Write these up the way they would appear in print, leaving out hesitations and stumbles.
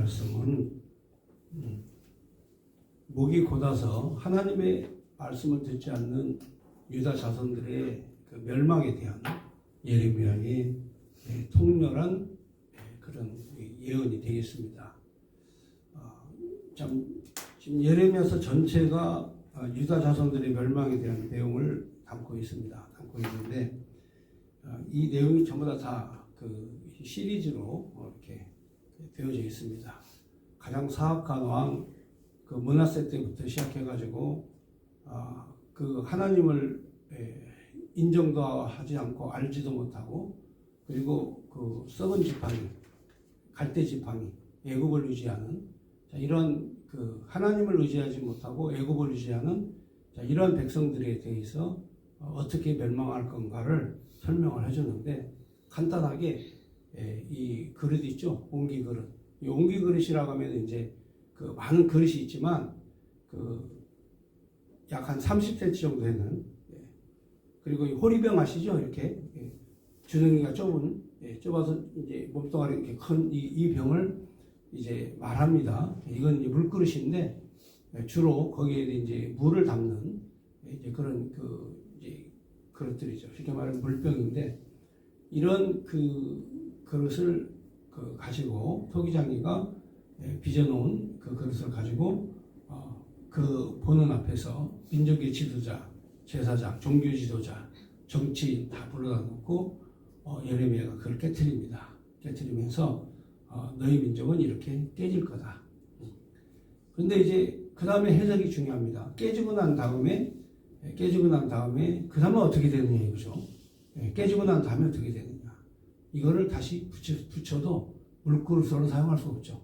말씀은 목이 곧아서 하나님의 말씀을 듣지 않는 유다 자손들의 그 멸망에 대한 예레미야의 통렬한 그런 예언이 되겠습니다. 지금 예레미야서 전체가 유다 자손들의 멸망에 대한 내용을 담고 있습니다. 담고 있는데 이 내용이 전부 다 그 시리즈로 이렇게 되어져 있습니다. 가장 사악한 왕 그 므낫세 때부터 시작해가지고 그 하나님을 인정도 하지 않고 알지도 못하고 그리고 그 썩은 지팡이, 갈대 지팡이, 애굽을 의지하는 이런 그 하나님을 의지하지 못하고 애굽을 의지하는 이런 백성들에 대해서 어떻게 멸망할 건가를 설명을 해줬는데 간단하게 이 그릇 있죠, 옹기 그릇. 이 옹기 그릇이라고 하면 이제 그 많은 그릇이 있지만 그 약 한 30cm 정도 되는 그리고 이 호리병 아시죠? 이렇게 주둥이가 좁아서 이제 몸뚱아리 이렇게 큰 이 병을 이제 말합니다. 이건 이제 물그릇인데 주로 거기에 이제 물을 담는 이제 그런 그 이제 그릇들이죠. 쉽게 말하면 물병인데 이런 그 그릇을 가지고 토기장이가 빚어놓은 그 그릇을 가지고 그 보는 앞에서 민족의 지도자, 제사장, 종교 지도자, 정치인 다 불러다 놓고 예레미야가 그걸 깨트립니다. 깨트리면서 너희 민족은 이렇게 깨질 거다. 그런데 이제 그 다음에 해석이 중요합니다. 깨지고 난 다음에 그 다음에 어떻게 되느냐 이거죠. 깨지고 난 다음에 어떻게 되느냐. 이거를 다시 붙여도 물그릇으로 사용할 수 없죠.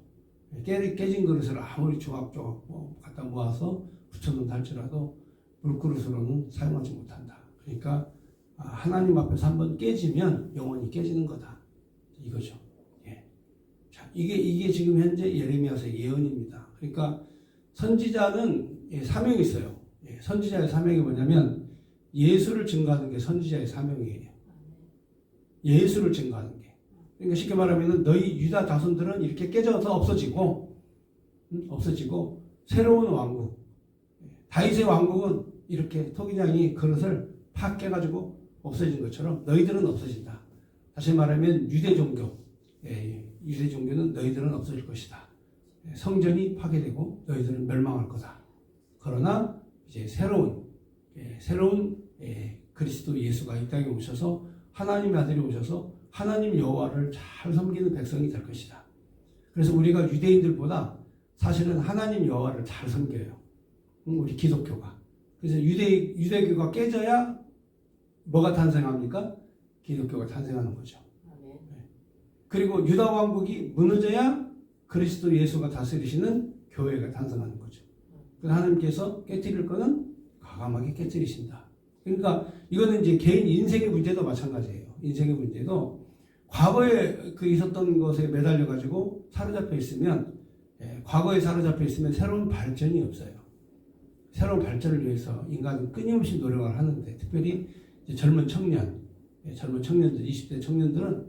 깨진 그릇을 아무리 조각조각 갖다 모아서 붙여놓는다 할지라도 물그릇으로는 사용하지 못한다. 그러니까 하나님 앞에서 한번 깨지면 영원히 깨지는 거다. 이거죠. 예. 자, 이게 지금 현재 예레미야서의 예언입니다. 그러니까 선지자는 사명이 있어요. 선지자의 사명이 뭐냐면 예수를 증거하는 게 선지자의 사명이에요. 예수를 증거하는 게. 그러니까 쉽게 말하면 너희 유다 자손들은 이렇게 깨져서 없어지고 새로운 왕국, 다윗의 왕국은 이렇게 토기장이 그릇을 팍 깨가지고 없어진 것처럼 너희들은 없어진다. 다시 말하면 유대 종교는 너희들은 없어질 것이다. 성전이 파괴되고 너희들은 멸망할 거다. 그러나 이제 새로운 그리스도 예수가 이 땅에 오셔서 하나님의 아들이 오셔서 하나님 여호와를 잘 섬기는 백성이 될 것이다. 그래서 우리가 유대인들보다 사실은 하나님 여호와를 잘 섬겨요. 우리 기독교가. 그래서 유대교가 깨져야 뭐가 탄생합니까? 기독교가 탄생하는 거죠. 그리고 유다 왕국이 무너져야 그리스도 예수가 다스리시는 교회가 탄생하는 거죠. 그래서 하나님께서 깨뜨릴 거는 과감하게 깨뜨리신다. 그러니까 이거는 이제 개인 인생의 문제도 마찬가지예요. 인생의 문제도 과거에 있었던 것에 매달려 가지고 사로잡혀 있으면 과거에 사로잡혀 있으면 새로운 발전이 없어요. 새로운 발전을 위해서 인간은 끊임없이 노력을 하는데 특별히 이제 젊은 청년들, 20대 청년들은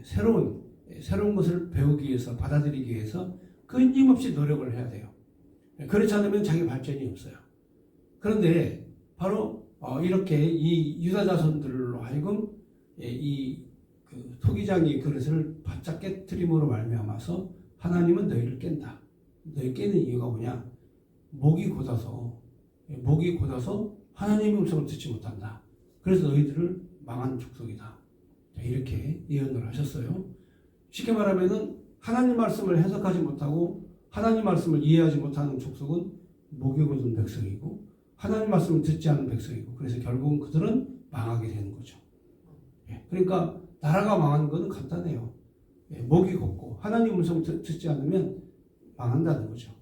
새로운 것을 배우기 위해서 받아들이기 위해서 끊임없이 노력을 해야 돼요. 그렇지 않으면 자기 발전이 없어요. 그런데 바로 이렇게 이 유다 자손들로 하여금 그 토기장의 그릇을 바짝 깨트림으로 말미암아서 하나님은 너희를 깬다. 너희 깨는 이유가 뭐냐? 목이 곧아서 하나님의 음성을 듣지 못한다. 그래서 너희들을 망한 족속이다. 이렇게 예언을 하셨어요. 쉽게 말하면은 하나님 말씀을 해석하지 못하고 하나님 말씀을 이해하지 못하는 족속은 목이 곧은 백성이고 하나님 말씀을 듣지 않는 백성이고 그래서 결국은 그들은 망하게 되는 거죠. 그러니까 나라가 망하는 것은 간단해요. 목이 곧고 하나님 음성을 듣지 않으면 망한다는 거죠.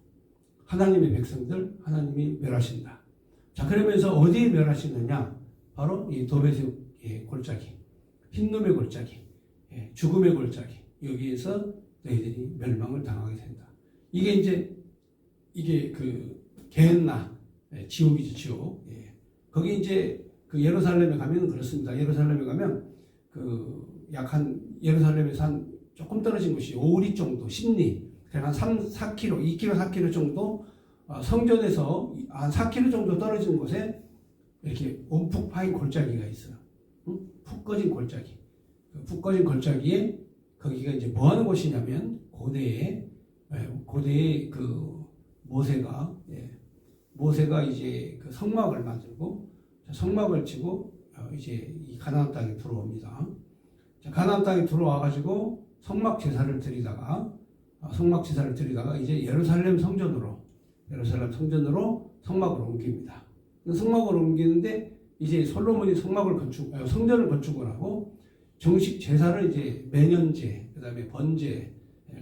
하나님의 백성들 하나님이 멸하신다. 자, 그러면서 어디에 멸하시느냐? 바로 이 도베스의 골짜기, 흰놈의 골짜기, 죽음의 골짜기, 여기에서 너희들이 멸망을 당하게 된다. 이게 그 게헨나, 지옥이죠, 지옥. 거기 이제 그 예루살렘에 가면 그렇습니다. 예루살렘에 가면 예루살렘에서 한 조금 떨어진 곳이 오리 정도, 심리, 한 4km, 2km, 4km 정도 성전에서 한 4km 정도 떨어진 곳에 이렇게 움푹 파인 골짜기가 있어요. 푹 꺼진 골짜기. 푹 꺼진 골짜기에 거기가 이제 뭐 하는 곳이냐면 고대에 그 모세가 이제 그 성막을 만들고 성막을 치고 이제 이 가나안 땅에 들어옵니다. 가나안 땅에 들어와 가지고 성막 제사를 드리다가 이제 예루살렘 성전으로 성막을 옮깁니다. 성막을 옮기는데 이제 솔로몬이 성전을 건축을 하고 정식 제사를 이제 매년제, 그다음에 번제,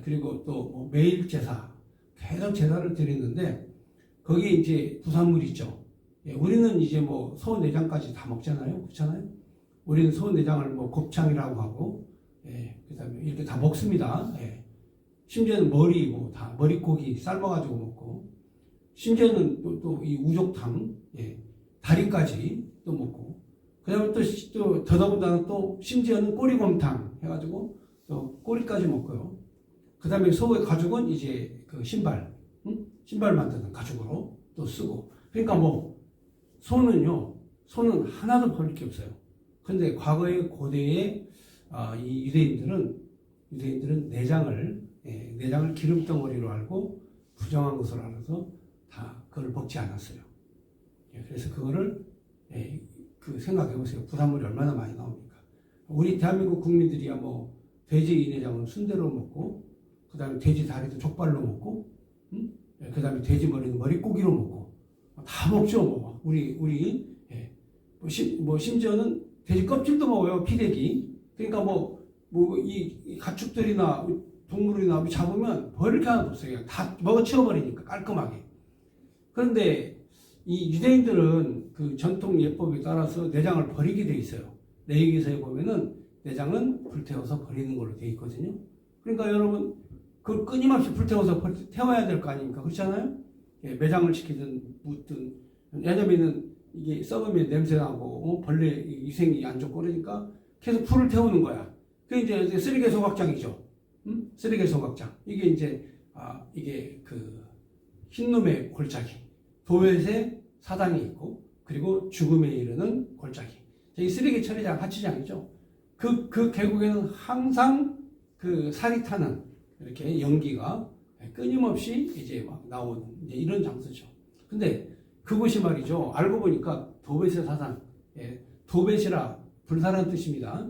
그리고 또 매일 제사, 계속 제사를 드리는데 거기에 이제 부산물 있죠. 우리는 이제 소 내장까지 다 먹잖아요, 그렇잖아요. 우리는 소 내장을 곱창이라고 하고, 그다음에 이렇게 다 먹습니다. 심지어는 머리고기 삶아가지고 먹고, 심지어는 또 이 우족탕, 다리까지 또 먹고, 그다음에 또 더더군다나 또 심지어는 꼬리곰탕 해가지고 또 꼬리까지 먹고요. 그다음에 소의 가죽은 이제 그 신발 만드는 가죽으로 또 쓰고. 그러니까 소는 하나도 버릴 게 없어요. 근데 과거의 고대의 이 유대인들은 내장을 기름덩어리로 알고 부정한 것으로 알아서 다 그걸 먹지 않았어요. 그래서 그거를 생각해 보세요. 부산물이 얼마나 많이 나옵니까? 우리 대한민국 국민들이야 돼지 이 내장은 순대로 먹고, 그 다음에 돼지 다리도 족발로 먹고, 그 다음에 돼지 머리는 머릿고기로 먹고, 다 먹죠. 심지어는 돼지 껍질도 먹어요. 피대기. 그러니까 이 가축들이나 동물이나 잡으면 버릴 게 하나도 없어요. 그냥 다 먹어 치워버리니까 깔끔하게. 그런데 이 유대인들은 그 전통 예법에 따라서 내장을 버리게 돼 있어요. 레위기서에 보면은 내장은 불태워서 버리는 걸로 돼 있거든요. 그러니까 여러분 그걸 끊임없이 불태워서 태워야 될 거 아닙니까? 그렇잖아요? 매장을 시키든 묻든. 왜냐면은 이게 썩으면 냄새나고 벌레 위생이 안 좋고 그러니까 계속 불을 태우는 거야. 그게 이제 쓰레기 소각장이죠. 쓰레기 소각장. 이게 이제 이게 그 흰놈의 골짜기, 도벳의 사당이 있고, 그리고 죽음에 이르는 골짜기. 이 쓰레기 처리장, 하치장이죠. 그 계곡에는 항상 그 살이 타는 이렇게 연기가 끊임없이 이제 막 나오는 이제 이런 장소죠. 근데 그곳이 말이죠. 알고 보니까 도벳의 사당, 도벳이라 불사라는 뜻입니다.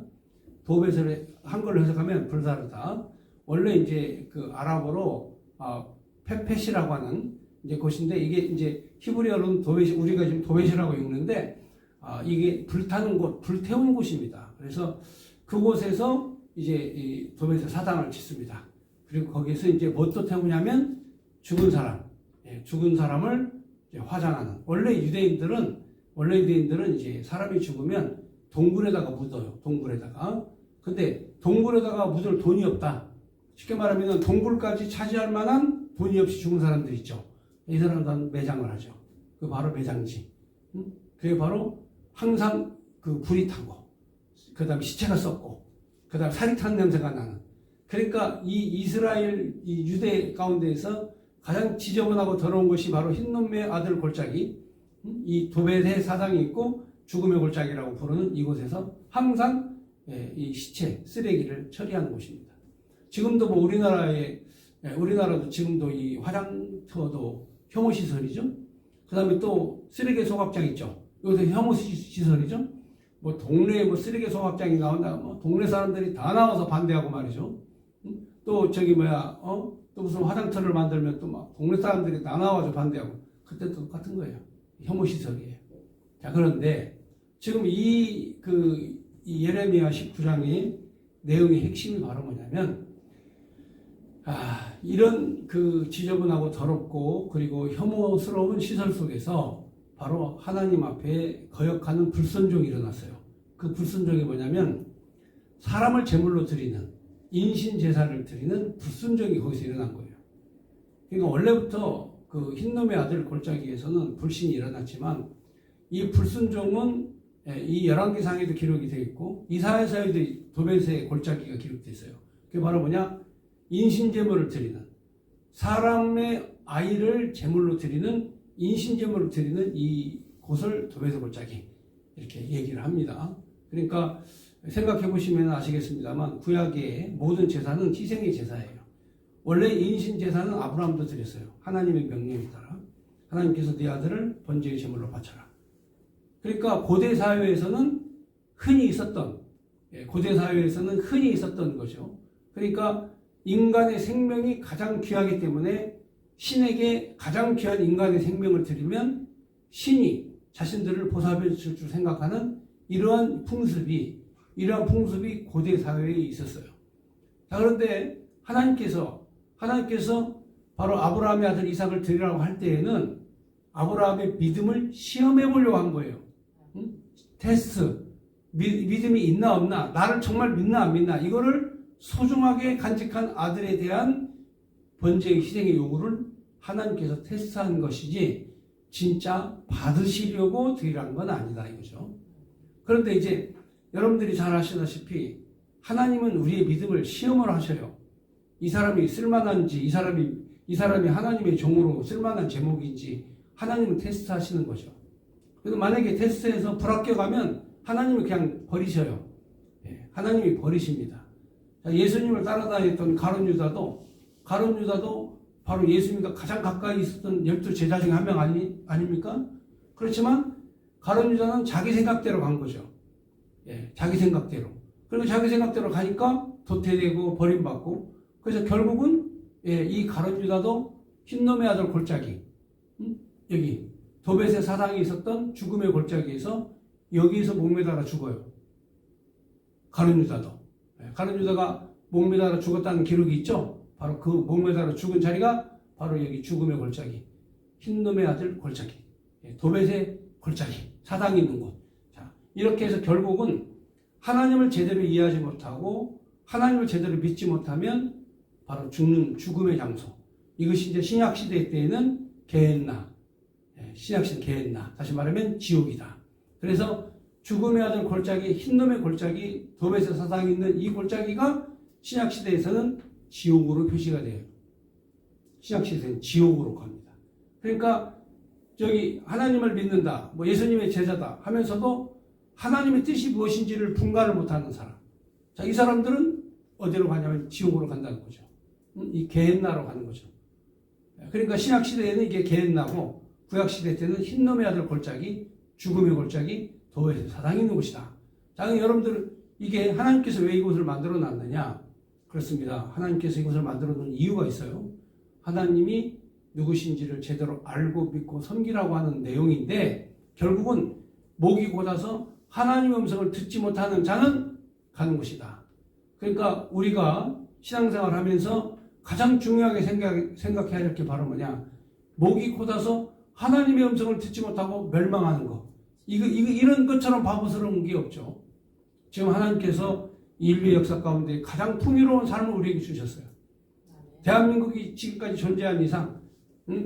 도벳을 한글로 해석하면 불사르다. 원래 이제 그 아랍어로 페펫이라고 하는 이제 곳인데, 이게 이제 히브리어로는 도벳이, 우리가 지금 도벳이라고 읽는데 이게 불타는 곳, 불태운 곳입니다. 그래서 그곳에서 이제 이 도벳의 사당을 짓습니다. 그리고 거기에서 이제 뭣도 태우냐면 죽은 사람을 이제 화장하는. 원래 유대인들은 이제 사람이 죽으면 동굴에다가 묻어요. 근데 동굴에다가 묻을 돈이 없다. 쉽게 말하면 동굴까지 차지할 만한 돈이 없이 죽은 사람들 있죠. 이 사람들은 매장을 하죠. 그 바로 매장지. 그게 바로 항상 그 불이 타고, 그 다음에 시체가 썩고, 그 다음에 살이 탄 냄새가 나는. 그러니까 이 유대 가운데에서 가장 지저분하고 더러운 것이 바로 흰놈의 아들 골짜기, 이 도벳의 사당이 있고 죽음의 골짜기라고 부르는 이곳에서 항상 이 시체, 쓰레기를 처리하는 곳입니다. 지금도 우리나라도 지금도 이 화장터도 혐오시설이죠. 그 다음에 또 쓰레기 소각장 있죠. 이것도 혐오시설이죠. 동네에 쓰레기 소각장이 나온다, 동네 사람들이 다 나와서 반대하고 말이죠. 또 또 무슨 화장터를 만들면 또 막 동네 사람들이 다 나와서 반대하고, 그때도 똑같은 거예요. 혐오시설이에요. 자, 그런데 지금 이 예레미야 19장의 내용의 핵심이 바로 뭐냐면, 이런 그 지저분하고 더럽고 그리고 혐오스러운 시설 속에서 바로 하나님 앞에 거역하는 불순종이 일어났어요. 그 불순종이 뭐냐면 사람을 제물로 드리는, 인신 제사를 드리는 불순종이 거기서 일어난 거예요. 그러니까 원래부터 그 흰놈의 아들 골짜기에서는 불신이 일어났지만, 이 불순종은 이 열왕기상에도 기록이 되어 있고 이사야서에도 도벳의 골짜기가 기록되어 있어요. 그게 바로 뭐냐? 인신제물을 드리는, 사람의 아이를 제물로 드리는 인신제물로 드리는 이 곳을 도배소 골짜기 이렇게 얘기를 합니다. 그러니까 생각해 보시면 아시겠습니다만 구약의 모든 제사는 희생의 제사예요. 원래 인신 제사는 아브라함도 드렸어요. 하나님의 명령에 따라 하나님께서 네 아들을 번제의 제물로 바쳐라. 그러니까 고대 사회에서는 흔히 있었던 거죠. 그러니까 인간의 생명이 가장 귀하기 때문에 신에게 가장 귀한 인간의 생명을 드리면 신이 자신들을 보살펴 줄 줄 생각하는 이러한 풍습이 고대 사회에 있었어요. 자, 그런데 하나님께서 바로 아브라함의 아들 이삭을 드리라고 할 때에는 아브라함의 믿음을 시험해 보려고 한 거예요. 테스트. 믿음이 있나 없나, 나를 정말 믿나 안 믿나, 이거를 소중하게 간직한 아들에 대한 번제의 희생의 요구를 하나님께서 테스트한 것이지 진짜 받으시려고 드리라는 건 아니다 이거죠. 그런데 이제 여러분들이 잘 아시다시피 하나님은 우리의 믿음을 시험을 하셔요. 이 사람이 쓸만한지, 이 사람이 하나님의 종으로 쓸만한 제목인지 하나님은 테스트하시는 거죠. 그래서 만약에 테스트에서 불합격하면 하나님은 그냥 버리셔요. 하나님이 버리십니다. 예수님을 따라다녔던 가룟 유다도 바로 예수님과 가장 가까이 있었던 12제자 중에 한 명 아닙니까? 그렇지만 가룟 유다는 자기 생각대로 간 거죠. 자기 생각대로. 그리고 자기 생각대로 가니까 도태되고 버림받고, 그래서 결국은 이 가룟 유다도 흰놈의 아들 골짜기, 여기 도벳의 사상이 있었던 죽음의 골짜기에서 여기에서 목매달아 죽어요. 가룟 유다가 목매달아 죽었다는 기록이 있죠. 바로 그 목매달아 죽은 자리가 바로 여기 죽음의 골짜기, 흰놈의 아들 골짜기, 도벳의 골짜기, 사당이 있는 곳. 자, 이렇게 해서 결국은 하나님을 제대로 이해하지 못하고 하나님을 제대로 믿지 못하면 바로 죽음의 장소. 이것이 이제 신약시대 때에는 게헨나, 신약시대 게헨나, 다시 말하면 지옥이다. 그래서 죽음의 아들 골짜기, 흰놈의 골짜기, 도벳의 사상이 있는 이 골짜기가 신약시대에서는 지옥으로 표시가 돼요. 신약시대에서는 지옥으로 갑니다. 그러니까 저기 하나님을 믿는다, 뭐 예수님의 제자다 하면서도 하나님의 뜻이 무엇인지를 분간을 못하는 사람. 자, 이 사람들은 어디로 가냐면 지옥으로 간다는 거죠. 이 게헨나로 가는 거죠. 그러니까 신약시대에는 이게 게헨나고 구약시대 때는 흰놈의 아들 골짜기, 죽음의 골짜기, 도벳의 사당이 있는 곳이다. 자, 여러분들 이게 하나님께서 왜 이곳을 만들어 놨느냐? 그렇습니다. 하나님께서 이곳을 만들어 놓은 이유가 있어요. 하나님이 누구신지를 제대로 알고 믿고 섬기라고 하는 내용인데 결국은 목이 곧아서 하나님의 음성을 듣지 못하는 자는 가는 곳이다. 그러니까 우리가 신앙생활 하면서 가장 중요하게 생각해야 할 게 바로 뭐냐? 목이 곧아서 하나님의 음성을 듣지 못하고 멸망하는 것. 이런 것처럼 바보스러운 게 없죠. 지금 하나님께서 인류 역사 가운데 가장 풍요로운 삶을 우리에게 주셨어요. 대한민국이 지금까지 존재한 이상,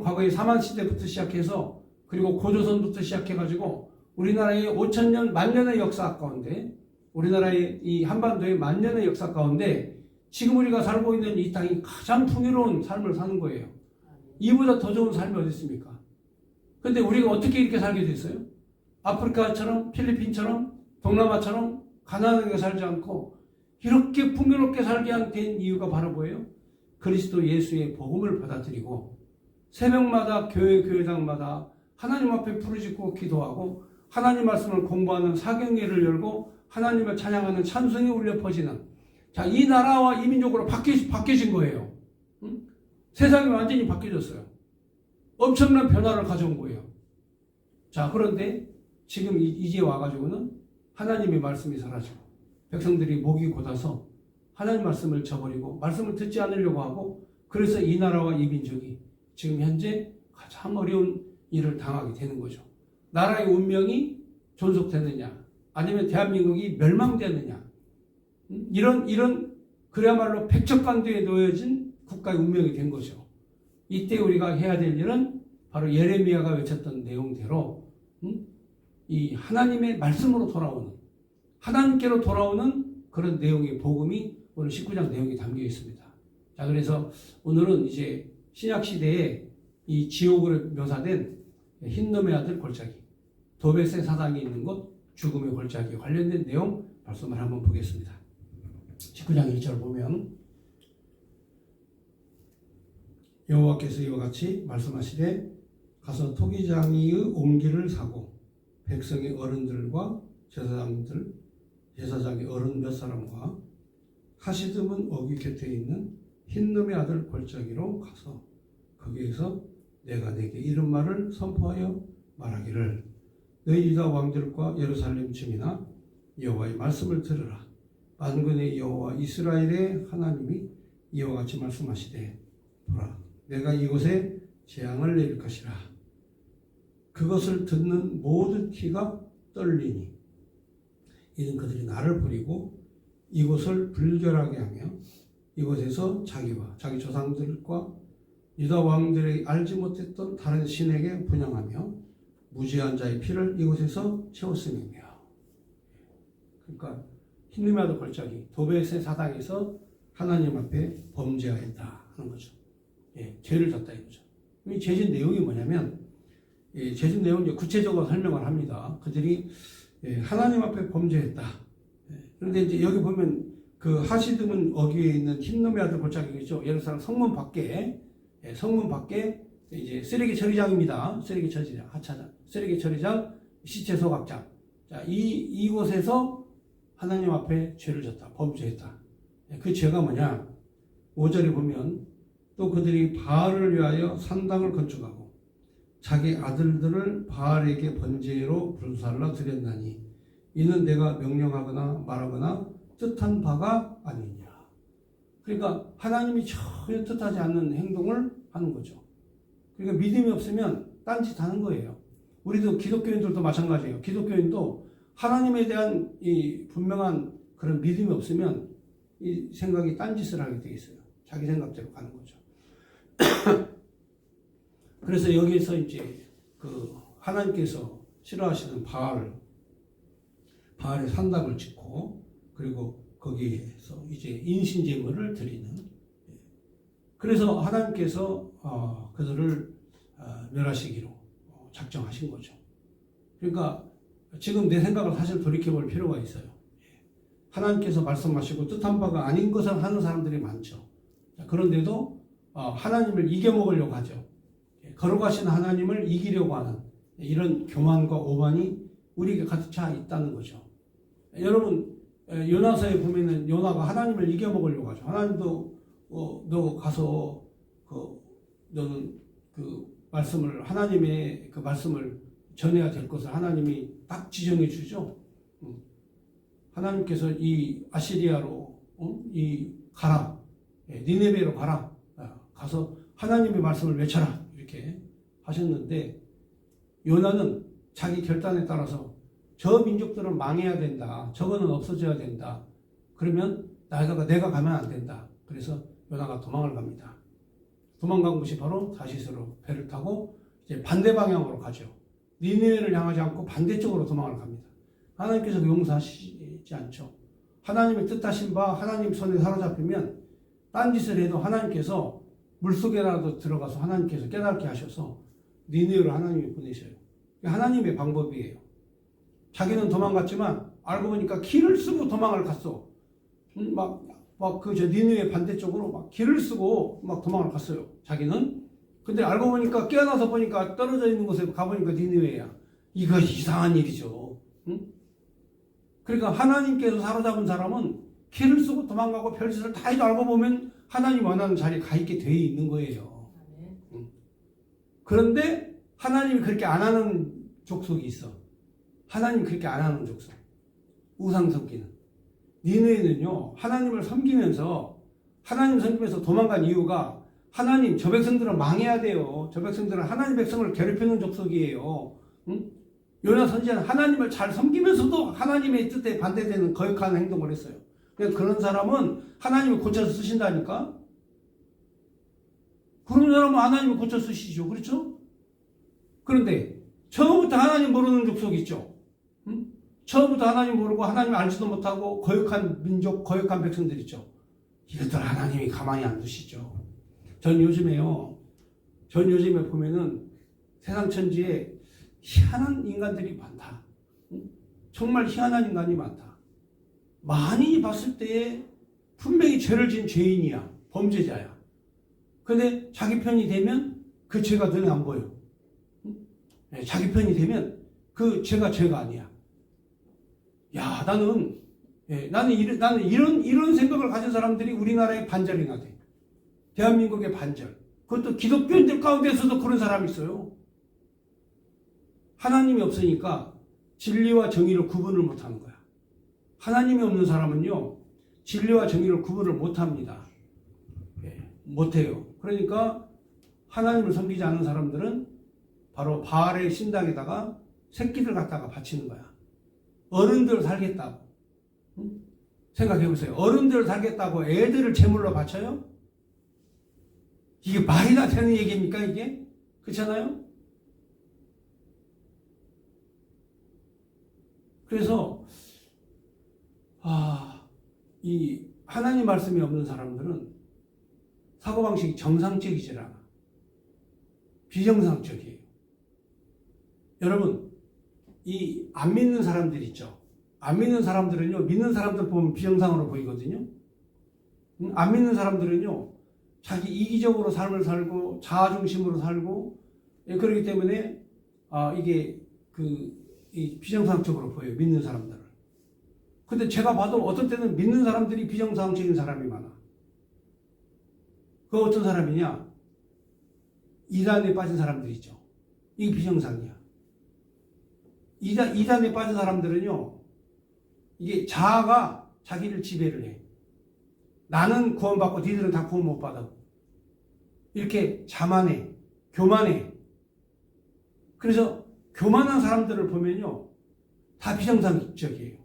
과거의 사만시대부터 시작해서 그리고 고조선부터 시작해가지고 우리나라의 5천년, 만년의 역사 가운데, 우리나라의 이 한반도의 만년의 역사 가운데 지금 우리가 살고 있는 이 땅이 가장 풍요로운 삶을 사는 거예요. 이보다 더 좋은 삶이 어디 있습니까? 근데 우리가 어떻게 이렇게 살게 됐어요? 아프리카처럼, 필리핀처럼, 동남아처럼 가난하게 살지 않고 이렇게 풍요롭게 살게 된 이유가 바로 뭐예요? 그리스도 예수의 복음을 받아들이고 새벽마다 교회당마다 하나님 앞에 부르짖고 기도하고 하나님 말씀을 공부하는 사경회를 열고 하나님을 찬양하는 찬송이 울려 퍼지는, 자, 이 나라와 이 민족으로 바뀌어진 거예요. 세상이 완전히 바뀌어졌어요. 엄청난 변화를 가져온 거예요. 자, 그런데 지금 이제 와가지고는 하나님의 말씀이 사라지고 백성들이 목이 곧아서 하나님 말씀을 저버리고 말씀을 듣지 않으려고 하고, 그래서 이 나라와 이 민족이 지금 현재 가장 어려운 일을 당하게 되는 거죠. 나라의 운명이 존속되느냐 아니면 대한민국이 멸망되느냐, 이런 그야말로 백척간두에 놓여진 국가의 운명이 된 거죠. 이때 우리가 해야 될 일은 바로 예레미야가 외쳤던 내용대로 이 하나님의 말씀으로 돌아오는, 하나님께로 돌아오는 그런 내용의 복음이 오늘 19장 내용이 담겨 있습니다. 자, 그래서 오늘은 이제 신약 시대에 이 지옥으로 묘사된 흰놈의 아들 골짜기, 도벳의 사당이 있는 곳, 죽음의 골짜기 관련된 내용 말씀을 한번 보겠습니다. 19장 1절 보면 여호와께서 이와 같이 말씀하시되 가서 토기장이의 옹기를 사고 백성의 어른들과 제사장의 어른 몇 사람과 하시드문 어귀 곁에 있는 흰놈의 아들 골짜기로 가서 거기에서 내가 네게 이런 말을 선포하여 말하기를 너희 유다 왕들과 예루살렘 주민아 여호와의 말씀을 들으라. 만군의 여호와 이스라엘의 하나님이 이와 같이 말씀하시되 보라 내가 이곳에 재앙을 내릴 것이라. 그것을 듣는 모든 키가 떨리니 이는 그들이 나를 버리고 이곳을 불결하게 하며 이곳에서 자기와 자기 조상들과 유다 왕들이 알지 못했던 다른 신에게 분향하며 무지한 자의 피를 이곳에서 채웠음이며. 그러니까 흰놈의 아들 골짜기 도벳의 사당에서 하나님 앞에 범죄하였다 하는 거죠. 죄를 졌다 이거죠. 이 죄진 내용이 뭐냐면 죄진 내용은 구체적으로 설명을 합니다. 그들이 하나님 앞에 범죄했다. 그런데 이제 여기 보면 그 하시드문 어귀에 있는 흰놈의 아들 골짜기겠죠. 예루살렘 성문 밖에 이제 쓰레기 처리장입니다. 쓰레기 처리장, 하차장, 쓰레기 처리장, 시체 소각장. 자, 이곳에서 하나님 앞에 죄를 졌다, 범죄했다. 그 죄가 뭐냐? 5절에 보면 또 그들이 바알을 위하여 산당을 건축하고 자기 아들들을 바알에게 번제로 불살라 드렸나니 이는 내가 명령하거나 말하거나 뜻한 바가 아니냐. 그러니까 하나님이 전혀 뜻하지 않는 행동을 하는 거죠. 그러니까 믿음이 없으면 딴짓 하는 거예요. 우리도 기독교인들도 마찬가지예요. 기독교인도 하나님에 대한 이 분명한 그런 믿음이 없으면 이 생각이 딴짓을 하게 돼 있어요. 자기 생각대로 가는 거죠. 그래서 여기에서 이제 그 하나님께서 싫어하시는 바알의 산당을 짓고 그리고 거기에서 이제 인신제물을 드리는. 그래서 하나님께서 그들을 멸하시기로 작정하신 거죠. 그러니까 지금 내 생각을 사실 돌이켜볼 필요가 있어요. 하나님께서 말씀하시고 뜻한 바가 아닌 것을 하는 사람들이 많죠. 그런데도 하나님을 이겨먹으려고 하죠. 걸어가신 하나님을 이기려고 하는 이런 교만과 오만이 우리에게 가득 차 있다는 거죠. 여러분 요나서에 보면은 요나가 하나님을 이겨먹으려고 하죠. 하나님도 너 가서 너는 그 말씀을 하나님의 그 말씀을 전해야 될 것을 하나님이 딱 지정해 주죠. 하나님께서 이 아시리아로 가라, 니네베로 가라, 가서 하나님의 말씀을 외쳐라 이렇게 하셨는데 요나는 자기 결단에 따라서 저 민족들은 망해야 된다, 저거는 없어져야 된다. 그러면 내가 가면 안 된다. 그래서 요나가 도망을 갑니다. 도망간 곳이 바로 다시스로 배를 타고 이제 반대 방향으로 가죠. 니느웨를 향하지 않고 반대쪽으로 도망을 갑니다. 하나님께서 용서하시지 않죠. 하나님의 뜻하신 바 하나님 손에 사로잡히면 딴짓을 해도 하나님께서 물속에라도 들어가서 하나님께서 깨닫게 하셔서 니느웨를 하나님이 보내셔요. 하나님의 방법이에요. 자기는 도망갔지만 알고 보니까 길을 쓰고 도망을 갔어. 저 니느웨 반대쪽으로 막 길을 쓰고 막 도망을 갔어요. 자기는. 근데 알고 보니까 깨어나서 보니까 떨어져 있는 곳에 가보니까 니느웨야. 이거 이상한 일이죠. 응? 그러니까 하나님께서 사로잡은 사람은 길을 쓰고 도망가고 별짓을 다 해도 알고 보면 하나님 원하는 자리에 가 있게 돼 있는 거예요. 응? 그런데 하나님이 그렇게 안 하는 족속이 있어. 하나님 그렇게 안 하는 족속. 우상 섬기는. 니느웨는요, 하나님을 섬기면서 도망간 이유가 하나님, 저 백성들은 망해야 돼요. 저 백성들은 하나님 백성을 괴롭히는 족속이에요. 응? 요나 선지자는 하나님을 잘 섬기면서도 하나님의 뜻에 반대되는 거역한 행동을 했어요. 그런 사람은 하나님을 고쳐서 쓰신다니까? 그런 사람은 하나님을 고쳐 쓰시죠. 그렇죠? 그런데 처음부터 하나님 모르는 족속 있죠. 응? 처음부터 하나님 모르고 하나님 알지도 못하고 거역한 민족, 거역한 백성들 있죠. 이것들 하나님이 가만히 안 두시죠. 전 요즘에요, 전 요즘에 보면은 세상 천지에 희한한 인간들이 많다. 정말 희한한 인간이 많다. 많이 봤을 때에 분명히 죄를 지은 죄인이야. 범죄자야. 근데 자기 편이 되면 그 죄가 눈에 안 보여. 자기 편이 되면 그 죄가 아니야. 야, 나는 이런 생각을 가진 사람들이 우리나라의 반절이나 돼. 대한민국의 반절. 그것도 기독교인들 가운데서도 그런 사람이 있어요. 하나님이 없으니까 진리와 정의를 구분을 못 하는 거야. 하나님이 없는 사람은요, 진리와 정의를 구분을 못 합니다. 못 해요. 그러니까 하나님을 섬기지 않는 사람들은 바로 바알의 신당에다가 새끼들 갖다가 바치는 거야. 어른들 살겠다고. 생각해 보세요. 어른들 살겠다고 애들을 제물로 바쳐요? 이게 말이나 되는 얘기입니까, 이게? 그렇잖아요? 그래서, 이 하나님 말씀이 없는 사람들은 사고방식이 정상적이질 않아. 비정상적이에요. 여러분, 이 안 믿는 사람들 있죠? 안 믿는 사람들은요, 믿는 사람들 보면 비정상으로 보이거든요? 안 믿는 사람들은요, 자기 이기적으로 삶을 살고, 자아중심으로 살고, 그렇기 때문에, 이게, 이 비정상적으로 보여요. 믿는 사람들을. 근데 제가 봐도 어떤 때는 믿는 사람들이 비정상적인 사람이 많아. 그 어떤 사람이냐? 이단에 빠진 사람들 있죠. 이게 비정상이야. 이단에 빠진 사람들은요, 이게 자아가 자기를 지배를 해. 나는 구원받고 니들은 다 구원 못 받아. 이렇게 자만해. 교만해. 그래서 교만한 사람들을 보면요, 다 비정상적이에요.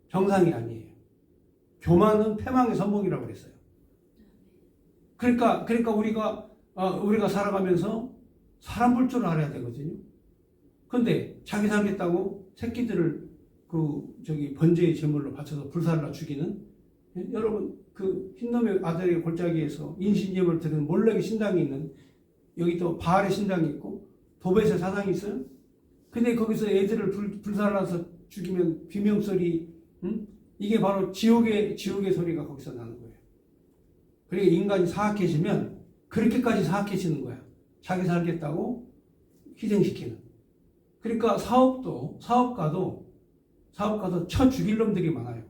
정상이 아니에요. 교만은 패망의 선봉이라고 그랬어요. 그러니까 우리가 살아가면서 사람 볼 줄 알아야 되거든요. 근데 자기 살겠다고 새끼들을 번제의 제물로 바쳐서 불살라 죽이는, 여러분, 흰놈의 아들의 골짜기에서 인신예물 드리는 몰락의 신당이 있는, 여기 또 바알의 신당이 있고 도벳의 사상이 있어요. 근데 거기서 애들을 불살라서 죽이면 비명소리, 이게 바로 지옥의 소리가 거기서 나는 거예요. 그러니까 인간이 사악해지면 그렇게까지 사악해지는 거야. 자기 살겠다고 희생시키는. 그러니까 사업가도 쳐 죽일 놈들이 많아요.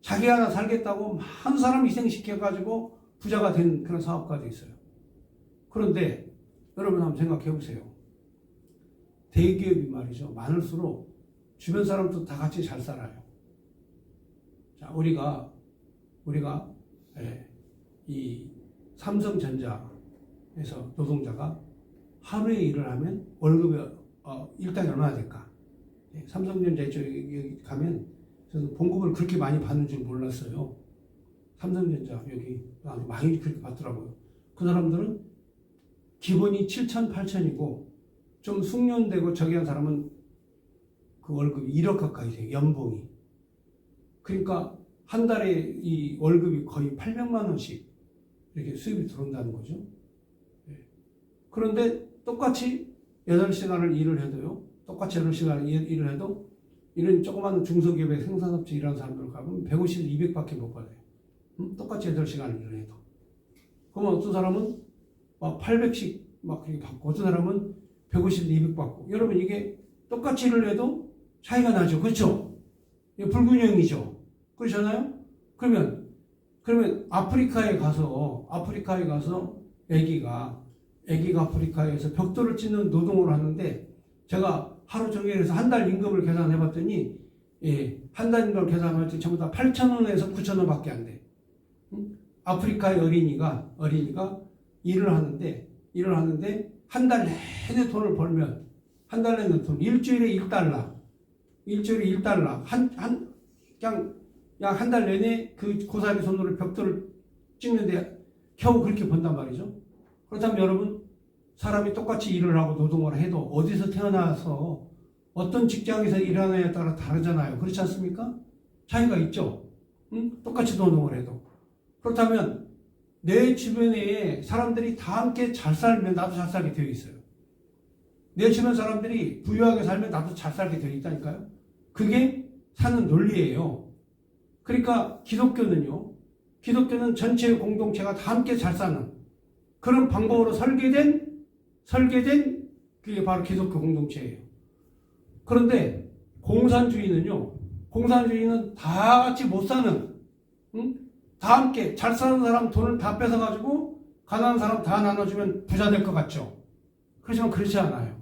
자기 하나 살겠다고 많은 사람 희생시켜가지고 부자가 된 그런 사업가도 있어요. 그런데 여러분 한번 생각해 보세요. 대기업이 말이죠. 많을수록 주변 사람도 다 같이 잘 살아요. 자, 우리가 이 삼성전자에서 노동자가 하루에 일을 하면 월급이 일당이 얼마나 될까? 삼성전자 여기 가면 저는 봉급을 그렇게 많이 받는 줄 몰랐어요. 삼성전자 여기 많이 그렇게 받더라고요. 그 사람들은 기본이 7천, 8천이고 좀 숙련되고 저기 한 사람은 그 월급이 1억 가까이 돼요. 연봉이. 그러니까 한 달에 이 월급이 거의 800만 원씩 이렇게 수입이 들어온다는 거죠. 그런데 똑같이 8시간을 일을 해도요. 똑같이 8시간을 일을 해도 이런 조그마한 중소기업의 생산업체 일하는 사람들 가면 150, 200밖에 못 받아요. 똑같이 8시간을 일을 해도. 그러면 어떤 사람은 막 800씩 막 그렇게 받고 어떤 사람은 150, 200 받고. 여러분 이게 똑같이 일을 해도 차이가 나죠. 그렇죠? 이게 불균형이죠. 그렇잖아요? 그러면 아프리카에 가서 애기가 아프리카에서 벽돌을 찢는 노동을 하는데 제가 하루 종일 해서 한 달 임금을 계산해 봤더니 한 달 임금을 계산할 때 전부 다 8,000원에서 9,000원 밖에 안 돼. 아프리카의 어린이가 일을 하는데 한 달 내내 돈을 벌면 한 달 내내 돈 일주일에 1달러 그냥 한 달 내내 그 고사리 손으로 벽돌을 찍는데 겨우 그렇게 번단 말이죠. 그렇다면 여러분 사람이 똑같이 일을 하고 노동을 해도 어디서 태어나서 어떤 직장에서 일하느냐에 따라 다르잖아요. 그렇지 않습니까? 차이가 있죠. 똑같이 노동을 해도. 그렇다면 내 주변에 사람들이 다 함께 잘 살면 나도 잘 살게 되어 있어요. 내 주변 사람들이 부유하게 살면 나도 잘 살게 되어 있다니까요. 그게 사는 논리예요. 그러니까 기독교는 전체의 공동체가 다 함께 잘 사는 그런 방법으로 설계된 그게 바로 기독교 공동체예요. 그런데 공산주의는 다 같이 못 사는, 다 함께 잘 사는 사람 돈을 다 뺏어가지고 가난한 사람 다 나눠주면 부자 될 것 같죠. 그렇지만 그렇지 않아요.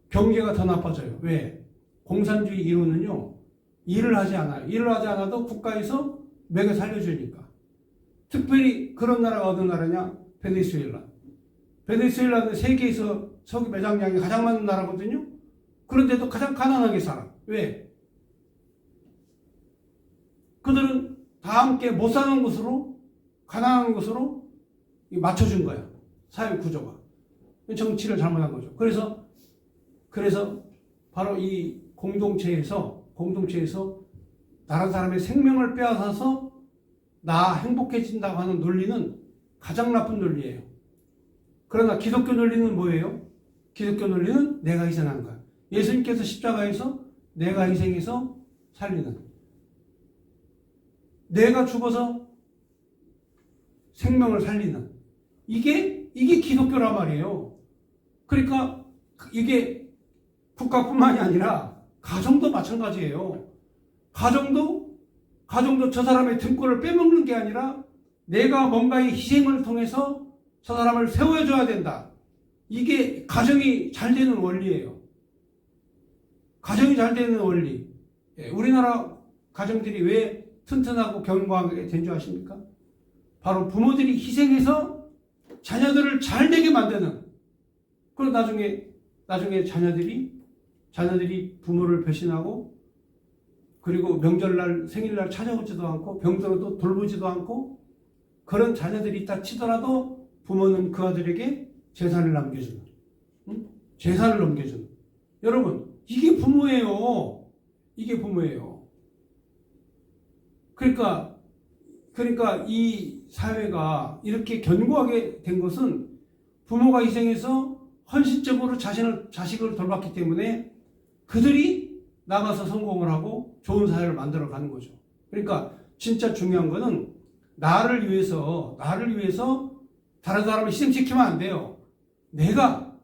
경제가 더 나빠져요. 왜? 공산주의 이론은요, 일을 하지 않아요. 일을 하지 않아도 국가에서 먹여 살려주니까. 특별히 그런 나라가 어느 나라냐? 베네수엘라. 베네수엘라는 세계에서 석유 매장량이 가장 많은 나라거든요. 그런데도 가장 가난하게 살아. 왜? 그들은 다 함께 못 사는 곳으로, 가난한 곳으로 맞춰준 거야. 사회 구조가. 정치를 잘못한 거죠. 그래서 바로 이 공동체에서 다른 사람의 생명을 빼앗아서 나 행복해진다고 하는 논리는 가장 나쁜 논리예요. 그러나 기독교 논리는 뭐예요? 기독교 논리는 내가 희생하는 거야. 예수님께서 십자가에서 내가 희생해서 살리는, 내가 죽어서 생명을 살리는, 이게 기독교란 말이에요. 그러니까 이게 국가뿐만이 아니라 가정도 마찬가지예요. 가정도 저 사람의 등골을 빼먹는 게 아니라 내가 뭔가의 희생을 통해서 저 사람을 세워줘야 된다. 이게 가정이 잘 되는 원리예요. 가정이 잘 되는 원리. 우리나라 가정들이 왜 튼튼하고 견고하게 된 줄 아십니까? 바로 부모들이 희생해서 자녀들을 잘 되게 만드는. 그리고 나중에 자녀들이 부모를 배신하고, 그리고 명절날, 생일날 찾아오지도 않고, 병들어도 돌보지도 않고, 그런 자녀들이 있다 치더라도 부모는 그 아들에게 재산을 남겨주는. 재산을 넘겨주는. 여러분, 이게 부모예요. 이게 부모예요. 그러니까 이 사회가 이렇게 견고하게 된 것은 부모가 희생해서 헌신적으로 자식을 돌봤기 때문에 그들이 나가서 성공을 하고 좋은 사회를 만들어 가는 거죠. 그러니까 진짜 중요한 거는 나를 위해서 다른 사람을 희생시키면 안 돼요. 내가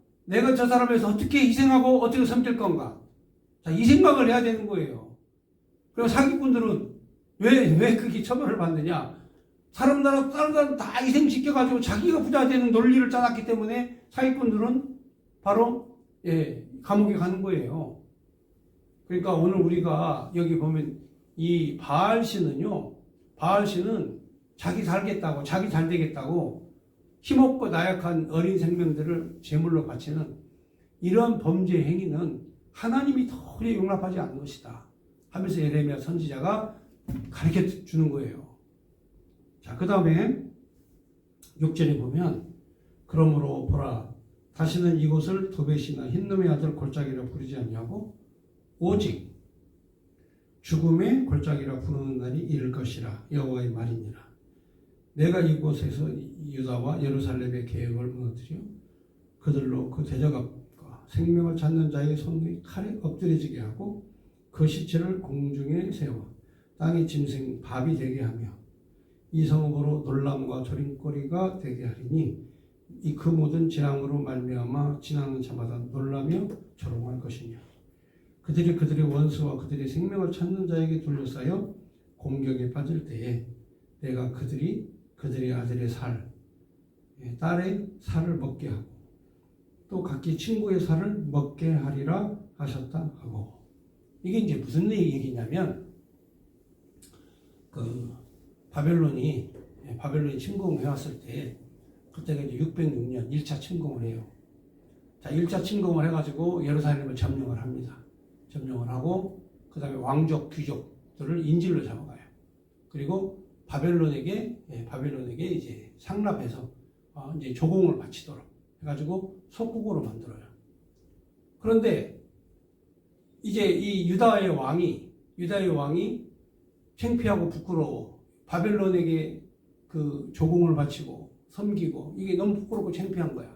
저 사람에 대해서 어떻게 희생하고 어떻게 섬길 건가. 자, 이 생각을 해야 되는 거예요. 그리고 사기꾼들은 왜 그게 처벌을 받느냐. 다른 사람 다 희생시켜가지고 자기가 부자 되는 논리를 짜놨기 때문에 사기꾼들은 바로 감옥에 가는 거예요. 그러니까 오늘 우리가 여기 보면 이 바알신은 자기 살겠다고, 자기 잘 되겠다고 힘없고 나약한 어린 생명들을 제물로 바치는 이런 범죄 행위는 하나님이 도저히 용납하지 않는 것이다 하면서 예레미야 선지자가 가르쳐 주는 거예요. 자, 그 다음에 6절에 보면, 그러므로 보라, 다시는 이곳을 도벳이나 흰놈의 아들 골짜기라 부르지 않냐고, 오직 죽음의 골짜기라 부르는 날이 이를 것이라 여호와의 말이니라. 내가 이곳에서 유다와 예루살렘의 계획을 무너뜨려 그들로 그 대적압과 생명을 찾는 자의 손이 칼에 엎드려지게 하고 그 시체를 공중에 세워 땅의 짐승 밥이 되게 하며 이 성읍으로 놀람과 조림거리가 되게 하리니 이 그 모든 재앙으로 말미암아 지나는 자마다 놀라며 조롱할 것이며 그들이 그들의 원수와 그들의 생명을 찾는 자에게 둘러싸여 공격에 빠질 때에 내가 그들의 아들의 딸의 살을 먹게 하고 또 각기 친구의 살을 먹게 하리라 하셨다 하고. 이게 이제 무슨 얘기냐면, 바벨론이 침공을 해왔을 때, 그때가 이제 606년 1차 침공을 해요. 자, 1차 침공을 해가지고 예루살렘을 점령을 합니다. 점령을 하고, 그 다음에 왕족, 귀족들을 인질로 잡아가요. 그리고 바벨론에게 이제 상납해서, 이제 조공을 바치도록 해가지고 속국으로 만들어요. 그런데, 이제 이 유다의 왕이 창피하고 부끄러워 바벨론에게 그 조공을 바치고 섬기고 이게 너무 부끄럽고 창피한 거야.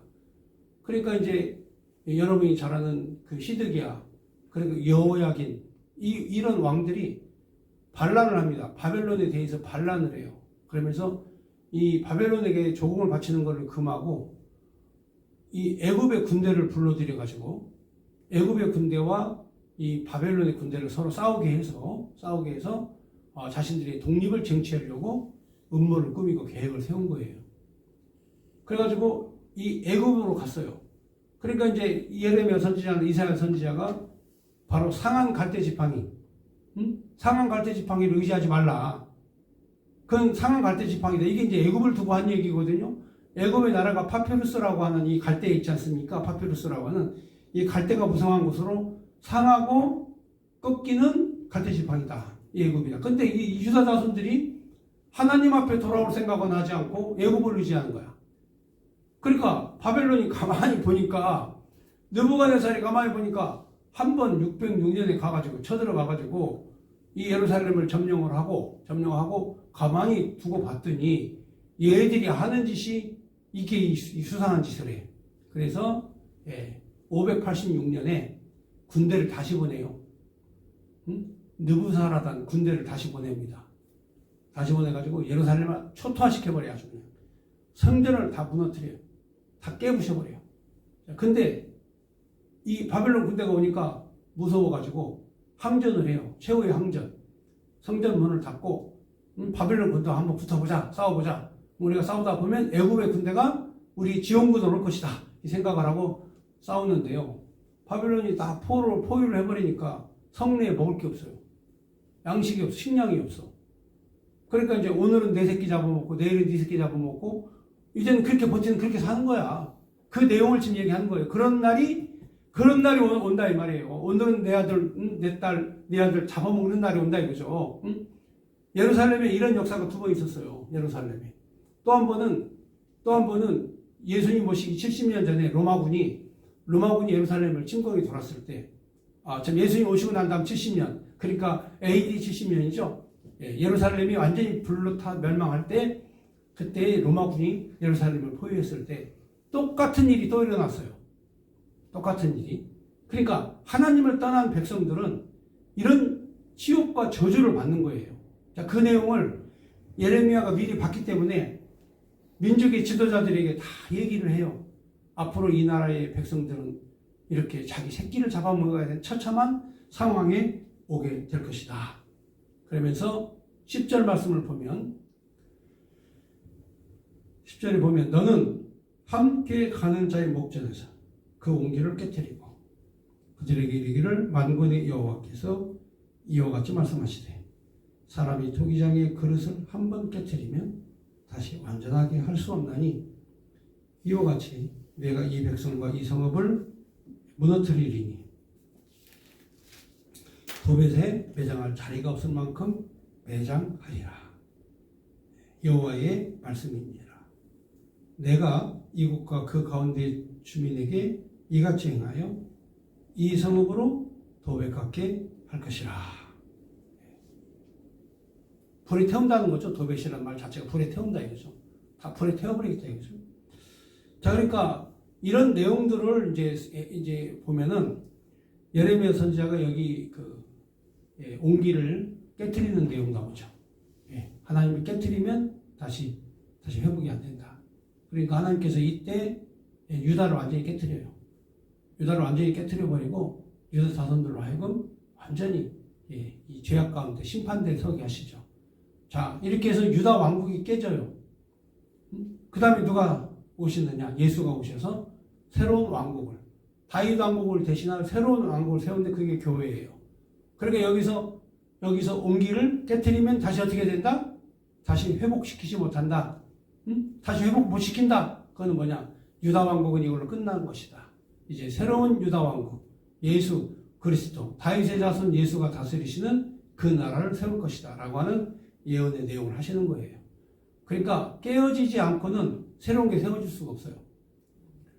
그러니까 이제 여러분이 잘 아는 그 시드기야, 그리고 여호야긴 이런 왕들이 반란을 합니다. 바벨론에 대해서 반란을 해요. 그러면서 이 바벨론에게 조공을 바치는 것을 금하고 이 애굽의 군대를 불러들여 가지고 애굽의 군대와 이 바벨론의 군대를 서로 싸우게 해서 자신들이 독립을 쟁취하려고 음모를 꾸미고 계획을 세운 거예요. 그래가지고 이 애굽으로 갔어요. 그러니까 이제 예레미야 선지자나 이사야 선지자가 바로 상한 갈대 지팡이, 상한 갈대 지팡이를 의지하지 말라. 그건 상한 갈대 지팡이다. 이게 이제 애굽을 두고 한 얘기거든요. 애굽의 나라가 파피루스라고 하는 이 갈대 있지 않습니까? 파피루스라고 하는 이 갈대가 무성한 곳으로 상하고 꺾이는 갈대 지팡이다. 이 애굽이다. 근데 이 유다 자손들이 하나님 앞에 돌아올 생각은 하지 않고 애굽을 의지하는 거야. 그러니까 바벨론이 가만히 보니까, 느부갓네살이 가만히 보니까 한 번 606년에 가가지고 쳐들어가가지고 이 예루살렘을 점령하고 가만히 두고 봤더니 얘들이 하는 짓이 이게 이 수상한 짓을 해. 그래서 586년에 군대를 다시 보내요. 느부사라단 군대를 다시 보냅니다. 다시 보내가지고 예루살렘을 초토화시켜버려요. 아주 그냥 성전을 다 무너뜨려요. 다 깨부셔버려요. 근데 이 바벨론 군대가 오니까 무서워가지고 항전을 해요. 최후의 항전. 성전 문을 닫고 바벨론 군대와 한번 붙어보자, 싸워보자. 우리가 싸우다 보면 애굽의 군대가 우리 지원군을 올 것이다, 이 생각을 하고 싸우는데요. 바벨론이 다 포위를 해버리니까 성내에 먹을 게 없어요. 양식이 없어, 식량이 없어. 그러니까 이제 오늘은 내 새끼 잡아먹고 내일은 네 새끼 잡아먹고 이제는 그렇게 버티는, 그렇게 사는 거야. 그 내용을 지금 얘기하는 거예요. 그런 날이 온다 이 말이에요. 오늘은 내 아들, 내 딸, 네 아들 잡아먹는 날이 온다 이거죠. 예루살렘에 이런 역사가 2번 있었어요. 예루살렘에. 또 한 번은 예수님 모시기 70년 전에 로마군이 예루살렘을 침공해 돌았을 때, 예수님 오시고 난 다음 70년, 그러니까 AD 70년이죠. 예루살렘이 완전히 불로 타 멸망할 때, 그때 로마군이 예루살렘을 포위했을 때 똑같은 일이 또 일어났어요. 똑같은 일이. 그러니까 하나님을 떠난 백성들은 이런 치욕과 저주를 받는 거예요. 자, 그 내용을 예레미야가 미리 봤기 때문에 민족의 지도자들에게 다 얘기를 해요. 앞으로 이 나라의 백성들은 이렇게 자기 새끼를 잡아먹어야 되는 처참한 상황에 오게 될 것이다. 그러면서 10절 말씀을 보면, 10절에 보면 너는 함께 가는 자의 목전에서 그 온기를 깨뜨리고 그들에게 이르기를 만군의 여호와께서 이와 같이 말씀하시되 사람이 토기장의 그릇을 한 번 깨뜨리면 다시 완전하게 할 수 없나니 이와 같이 내가 이 백성과 이 성읍을 무너뜨리리니 도벳에 매장할 자리가 없을 만큼 매장하리라. 여호와의 말씀입니다. 내가 이곳과 그 가운데 주민에게 이같이 행하여 이 성읍으로 도배 갖게 할 것이라. 불에 태운다는 거죠. 도벳이라는 말 자체가 불에 태운다 이거죠. 다 불에 태워버리겠다 이거죠. 자, 그러니까 이런 내용들을 이제 보면은 예레미야 선지자가 여기 온기를 깨트리는 내용 나오죠. 하나님이 깨트리면 다시 회복이 안 된다. 그러니까 하나님께서 이때 유다를 완전히 깨트려요. 유다를 완전히 깨트려버리고 유다 자손들로 하여금 완전히 이 죄악 가운데 심판대에 서게 하시죠. 자, 이렇게 해서 유다 왕국이 깨져요. 그 다음에 누가 오시느냐? 예수가 오셔서 새로운 왕국을, 다윗 왕국을 대신할 새로운 왕국을 세우는데 그게 교회예요. 그러니까 여기서 온기를 깨트리면 다시 어떻게 된다? 다시 회복시키지 못한다. 다시 회복 못 시킨다. 그거는 뭐냐? 유다 왕국은 이걸로 끝난 것이다. 이제 새로운 유다 왕국, 예수 그리스도, 다윗의 자손 예수가 다스리시는 그 나라를 세울 것이다 라고 하는 예언의 내용을 하시는 거예요. 그러니까 깨어지지 않고는 새로운 게 세워질 수가 없어요.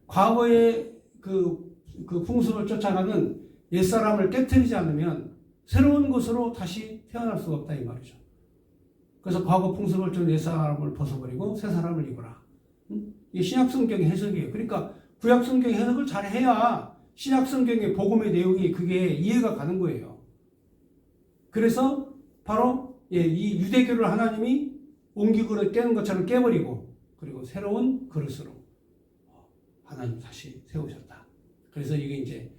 과거의 그 풍습을 쫓아가는 옛사람을 깨트리지 않으면 새로운 것으로 다시 태어날 수가 없다 이 말이죠. 그래서 과거 풍습을 좀 옛 사람을 벗어버리고 새 사람을 입어라. 이게 신약 성경의 해석이에요. 그러니까 구약 성경 해석을 잘 해야 신약 성경의 복음의 내용이 그게 이해가 가는 거예요. 그래서 바로 이 유대교를 하나님이 옹기그릇 깨는 것처럼 깨버리고 그리고 새로운 그릇으로 하나님 다시 세우셨다. 그래서 이게 이제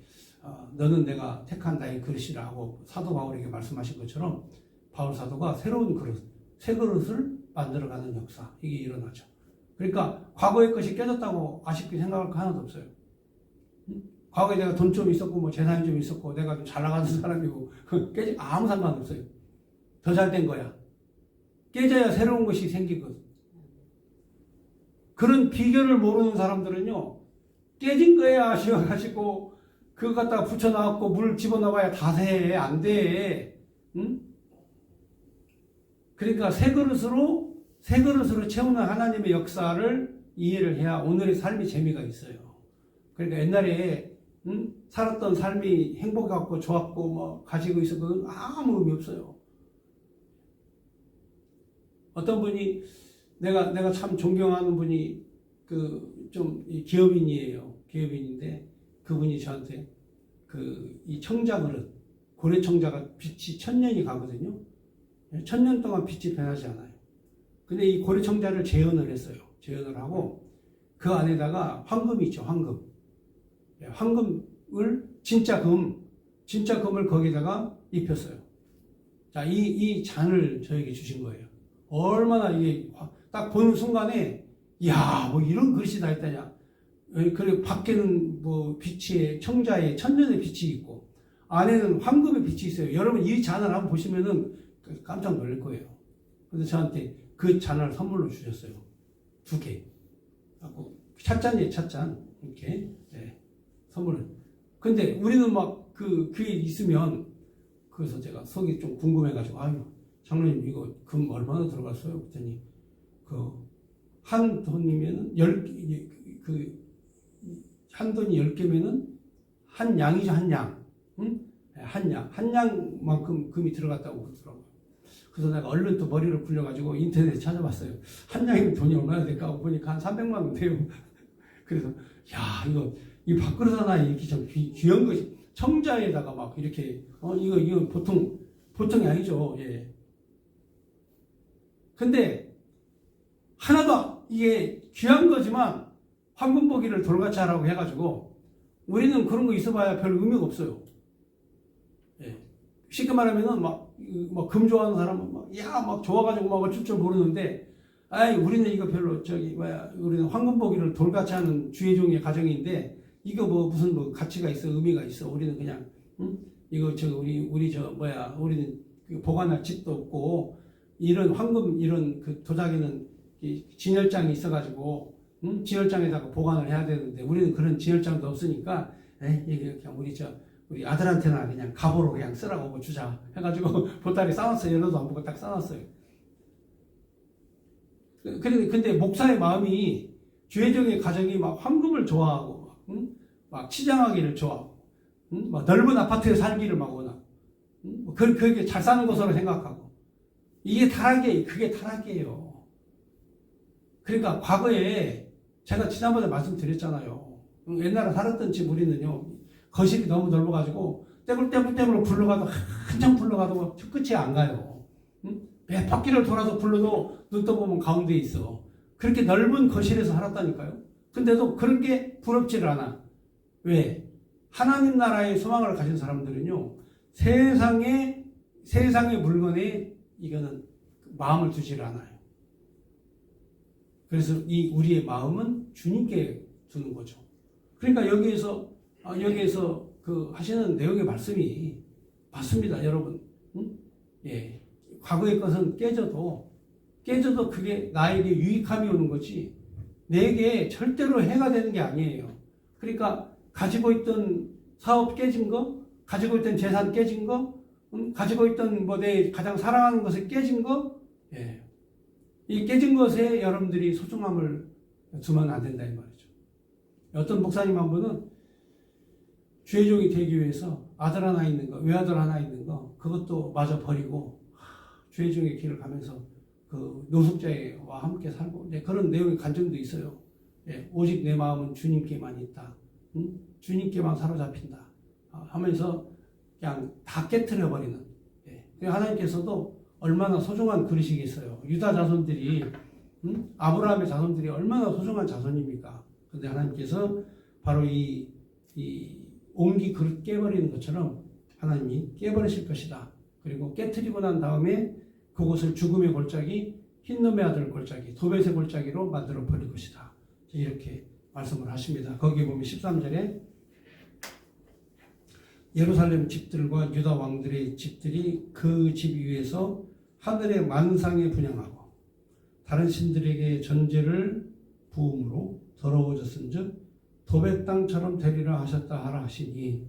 너는 내가 택한 나의 그릇이라고 사도 바울에게 말씀하신 것처럼 바울 사도가 새로운 그릇, 새 그릇을 만들어가는 역사 이게 일어나죠. 그러니까 과거의 것이 깨졌다고 아쉽게 생각할 거 하나도 없어요. 과거에 내가 돈 좀 있었고 뭐 재산이 좀 있었고 내가 좀 잘 나가는 사람이고 깨지 아무 상관없어요. 더 잘 된 거야. 깨져야 새로운 것이 생기거든. 그런 비결을 모르는 사람들은요, 깨진 거야 시험하시고 그거 갖다가 붙여놔갖고 물 집어넣어봐야 다 새. 안 돼. 응? 그러니까 새 그릇으로 채우는 하나님의 역사를 이해를 해야 오늘의 삶이 재미가 있어요. 그러니까 옛날에 살았던 삶이 행복하고 좋았고 뭐 가지고 있어도 아무 의미 없어요. 어떤 분이 내가 참 존경하는 분이 좀 기업인이에요. 기업인인데 그분이 저한테 이 청자 그릇 고래 청자가 빛이 1000년이 가거든요. 1000년 동안 빛이 변하지 않아요. 근데 이 고래 청자를 재현을 했어요. 재현을 하고 그 안에다가 황금이 있죠. 황금을 진짜 금을 거기다가 입혔어요. 자, 이 잔을 저에게 주신 거예요. 얼마나 이게 딱 보는 순간에 야, 뭐 이런 그릇이 다 있다냐. 그리고 밖에는 뭐 빛이 청자에 1000년의 빛이 있고 안에는 황금의 빛이 있어요. 여러분 이 잔을 한번 보시면은 깜짝 놀랄 거예요. 그래서 저한테 그 잔을 선물로 주셨어요. 2개. 찻잔이에요, 찻잔. 이렇게. 네. 선물을. 근데 우리는 막 그게 있으면 그래서 제가 속이 좀 궁금해가지고 아유 장로님 이거 금 얼마나 들어갔어요? 그랬더니 한 돈이면은 한 돈이 10개면은 한 양이죠, 한 양. 응? 한 양만큼 금이 들어갔다고 그러더라고요. 그래서 내가 얼른 또 머리를 굴려가지고 인터넷에 찾아봤어요. 한 양이면 돈이 얼마나 될까 하고 보니까 한 300만 원 돼요. 그래서 야 이 밥그릇 하나 이렇게 좀 귀한 것이 청자에다가 막 이렇게 이거 보통이 아니죠. 예. 근데 하나도 이게 귀한 거지만 황금 보기를 돌같이 하라고 해가지고 우리는 그런 거 있어봐야 별 의미가 없어요. 예. 쉽게 말하면은 막 금 좋아하는 사람은 막 좋아가지고 막 어쩔 줄 모르는데 우리는 이거 별로 우리는 황금 보기를 돌같이 하는 주의 종의 가정인데 이거 무슨 가치가 있어 의미가 있어 우리는 그냥 이거 우리는 보관할 집도 없고 이런 황금 이런 도자기는 진열장이 있어가지고 진열장에다가 보관을 해야 되는데 우리는 그런 진열장도 없으니까 이게 그냥 우리 아들한테나 그냥 갑오로 그냥 쓰라고 주자 해가지고 보따리 싸놨어요. 연어도 안 보고 딱 싸놨어요. 근데 목사의 마음이 주의종의 가정이 막 황금을 좋아하고 막 치장하기를 좋아하고 막 넓은 아파트에 살기를 막 원하고 그렇게 잘 사는 것으로 생각하고 그게 타락이에요. 그러니까 과거에 제가 지난번에 말씀드렸잖아요. 옛날에 살았던 집 우리는요 거실이 너무 넓어가지고 떼굴떼굴 굴러가도 한참 굴러가도 끝이 안 가요. 몇 바퀴를 돌아서 굴러도 눈 떠보면 가운데에 있어. 그렇게 넓은 거실에서 살았다니까요. 근데도 그런 게 부럽지를 않아. 왜? 하나님 나라의 소망을 가진 사람들은요 세상의 물건에 이거는 마음을 두지를 않아요. 그래서 우리의 마음은 주님께 두는 거죠. 그러니까 여기에서 하시는 내용의 말씀이 맞습니다, 여러분. 예. 과거의 것은 깨져도 그게 나에게 유익함이 오는 거지 내게 절대로 해가 되는 게 아니에요. 그러니까 가지고 있던 사업 깨진 거, 가지고 있던 재산 깨진 거, 가지고 있던 내 가장 사랑하는 것에 깨진 거, 예. 이 깨진 것에 여러분들이 소중함을 두면 안 된다 이 말이죠. 어떤 목사님 한 분은 주의 종이 되기 위해서 아들 하나 있는 거, 외아들 하나 있는 거 그것도 마저 버리고 주의 종의 길을 가면서 그 노숙자와 함께 살고 이제 그런 내용의 간증도 있어요. 예, 오직 내 마음은 주님께만 있다. 주님께만 사로잡힌다. 하면서 그냥 다 깨트려 버리는. 예, 하나님께서도 얼마나 소중한 그릇이겠어요. 유다 자손들이 아브라함의 자손들이 얼마나 소중한 자손입니까? 그런데 하나님께서 바로 이 옹기 그릇 깨버리는 것처럼 하나님이 깨버리실 것이다. 그리고 깨트리고 난 다음에 그곳을 죽음의 골짜기, 흰놈의 아들 골짜기, 도벳의 골짜기로 만들어 버릴 것이다. 이렇게 말씀을 하십니다. 거기에 보면 13절에 예루살렘 집들과 유다 왕들의 집들이 그 집 위에서 하늘의 만상에 분향하고 다른 신들에게 전제를 부음으로 더러워졌은즉 도벳 땅처럼 되리라 하셨다 하라 하시니,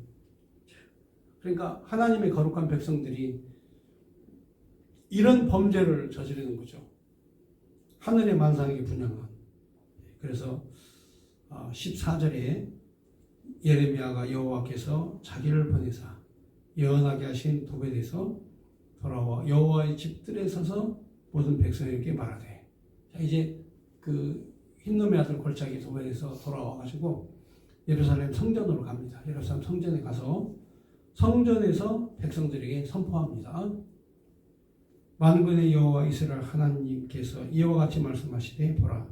그러니까 하나님의 거룩한 백성들이 이런 범죄를 저지르는 거죠. 하늘의 만상에 분향한. 그래서 14절에 예레미야가 여호와께서 자기를 보내사 예언하게 하신 도벳에서 돌아와 여호와의 집들에 서서 모든 백성에게 말하되, 자, 이제 그 흰놈의 아들 골짜기 도벳에서 돌아와가지고 예루살렘 성전으로 갑니다. 예루살렘 성전에 가서 성전에서 백성들에게 선포합니다. 만군의 여호와 이스라엘 하나님께서 이와 같이 말씀하시되, 보라,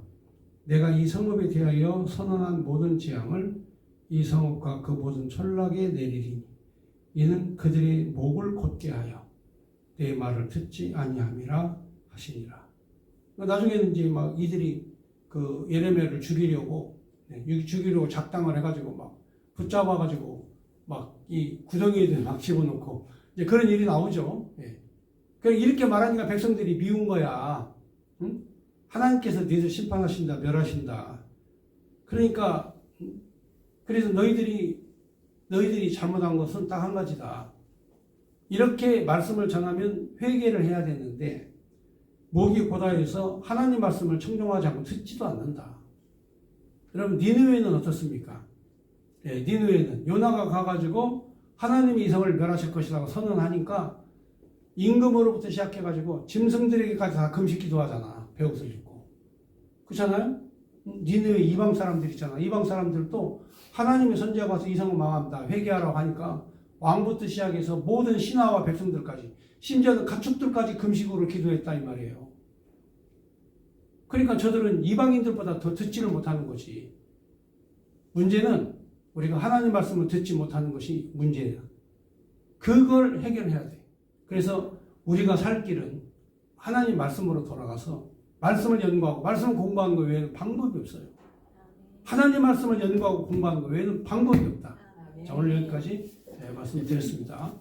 내가 이 성읍에 대하여 선언한 모든 재앙을 이 성읍과 그 모든 촌락에 내리리니 이는 그들의 목을 곧게 하여 내 말을 듣지 아니함이라 하시니라. 나중에는 이제 막 이들이 그 예레미야를 죽이려고 작당을 해가지고 막 붙잡아가지고 막 이 구덩이에 막 집어넣고 이제 그런 일이 나오죠. 예. 그러니까 이렇게 말하니까 백성들이 미운 거야. 응? 하나님께서 너희들 심판하신다, 멸하신다. 그러니까 그래서 너희들이 잘못한 것은 딱 한 가지다. 이렇게 말씀을 전하면 회개를 해야 되는데 목이 고다해서 하나님 말씀을 청종하지 않고 듣지도 않는다. 여러분, 니느웨는 어떻습니까? 예, 니느웨는 요나가 가가지고 하나님이 이 성을 멸하실 것이라고 선언하니까 임금으로부터 시작해가지고 짐승들에게까지 다 금식 기도하잖아. 베옷을 입고. 그렇잖아요? 니느웨 이방 사람들 있잖아. 이방 사람들도 하나님의 선지자가 와서 이 성을 망합니다. 회개하라고 하니까 왕부터 시작해서 모든 신하와 백성들까지, 심지어 가축들까지 금식으로 기도했다 이 말이에요. 그러니까 저들은 이방인들보다 더 듣지를 못하는 거지. 문제는 우리가 하나님 말씀을 듣지 못하는 것이 문제예요. 그걸 해결해야 돼. 그래서 우리가 살 길은 하나님 말씀으로 돌아가서 말씀을 연구하고 말씀을 공부하는 것 외에는 방법이 없어요. 하나님 말씀을 연구하고 공부하는 것 외에는 방법이 없다. 자, 오늘 여기까지 말씀드렸습니다.